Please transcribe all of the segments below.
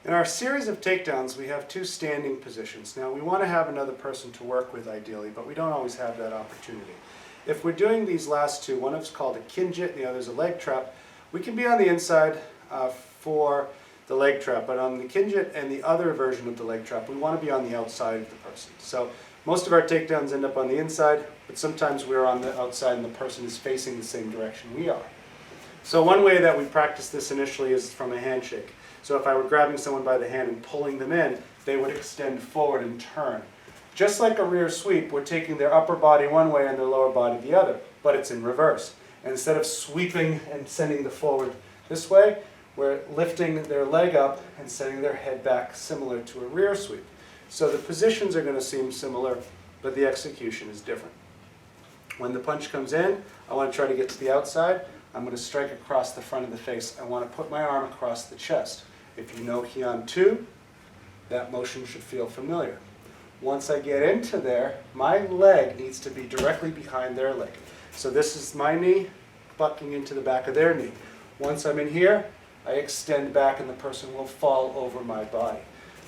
In our series of takedowns, we have two standing positions. Now, we want to have another person to work with ideally, but we don't always have that opportunity. If we're doing these last two, one is called a Kinjit and the other is a leg trap, we can be on the inside for the leg trap, but on the Kinjit and the other version of the leg trap, we want to be on the outside of the person. So most of our takedowns end up on the inside, but sometimes we're on the outside and the person is facing the same direction we are. So one way that we practice this initially is from a handshake. So if I were grabbing someone by the hand and pulling them in, they would extend forward and turn. Just like a rear sweep, we're taking their upper body one way and their lower body the other, but it's in reverse. And instead of sweeping and sending the forward this way, we're lifting their leg up and sending their head back, similar to a rear sweep. So the positions are going to seem similar, but the execution is different. When the punch comes in, I want to try to get to the outside. I'm going to strike across the front of the face. I want to put my arm across the chest. If you know Hyan 2, that motion should feel familiar. Once I get into there, my leg needs to be directly behind their leg. So this is my knee bucking into the back of their knee. Once I'm in here, I extend back and the person will fall over my body.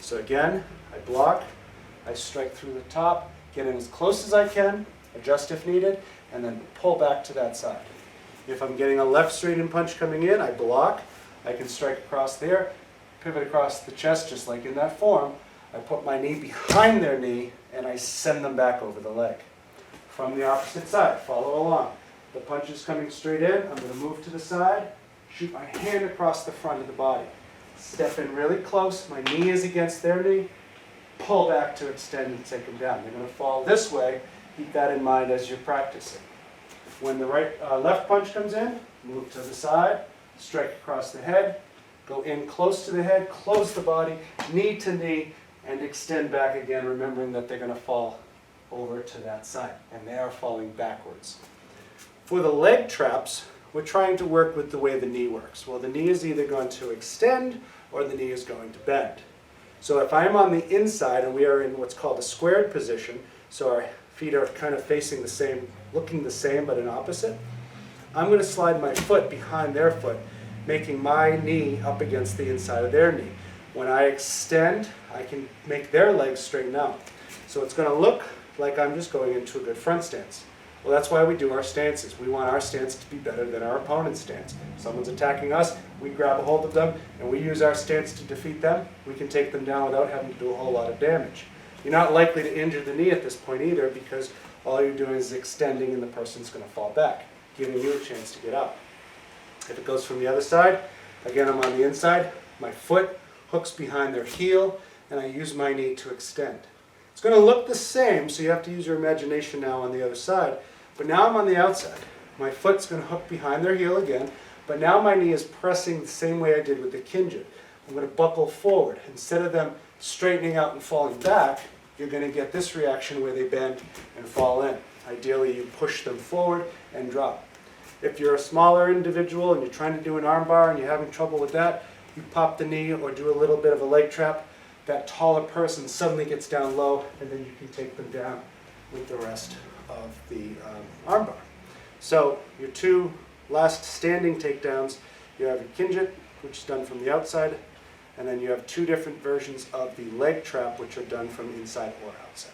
So again, I block, I strike through the top, get in as close as I can, adjust if needed, and then pull back to that side. If I'm getting a left straight-in punch coming in, I block, I can strike across there, pivot across the chest just like in that form. I put my knee behind their knee and I send them back over the leg. From the opposite side, follow along. The punch is coming straight in, I'm going to move to the side, shoot my hand across the front of the body. Step in really close, my knee is against their knee, pull back to extend and take them down. They're going to fall this way, keep that in mind as you're practicing. When the left punch comes in, move to the side, strike across the head, go in close to the head, close the body, knee to knee, and extend back again, remembering that they're going to fall over to that side, and they are falling backwards. For the leg traps, we're trying to work with the way the knee works. Well, the knee is either going to extend or the knee is going to bend. So if I'm on the inside and we are in what's called a squared position, so our feet are kind of facing the same, looking the same but in opposite, I'm going to slide my foot behind their foot, making my knee up against the inside of their knee. When I extend, I can make their legs straighten out. So it's going to look like I'm just going into a good front stance. Well, that's why we do our stances. We want our stance to be better than our opponent's stance. If someone's attacking us, we grab a hold of them, and we use our stance to defeat them. We can take them down without having to do a whole lot of damage. You're not likely to injure the knee at this point either, because all you're doing is extending and the person's going to fall back, giving you a chance to get up. If it goes from the other side, again I'm on the inside, my foot hooks behind their heel, and I use my knee to extend. It's going to look the same, so you have to use your imagination now on the other side, but now I'm on the outside. My foot's going to hook behind their heel again, but now my knee is pressing the same way I did with the Kinjit. I'm going to buckle forward. Instead of them straightening out and falling back, you're going to get this reaction where they bend and fall in. Ideally, you push them forward and drop. If you're a smaller individual and you're trying to do an arm bar and you're having trouble with that, you pop the knee or do a little bit of a leg trap. That taller person suddenly gets down low, and then you can take them down with the rest of the arm bar. So your two last standing takedowns, you have your Kinjit, which is done from the outside, and then you have two different versions of the leg trap, which are done from inside or outside.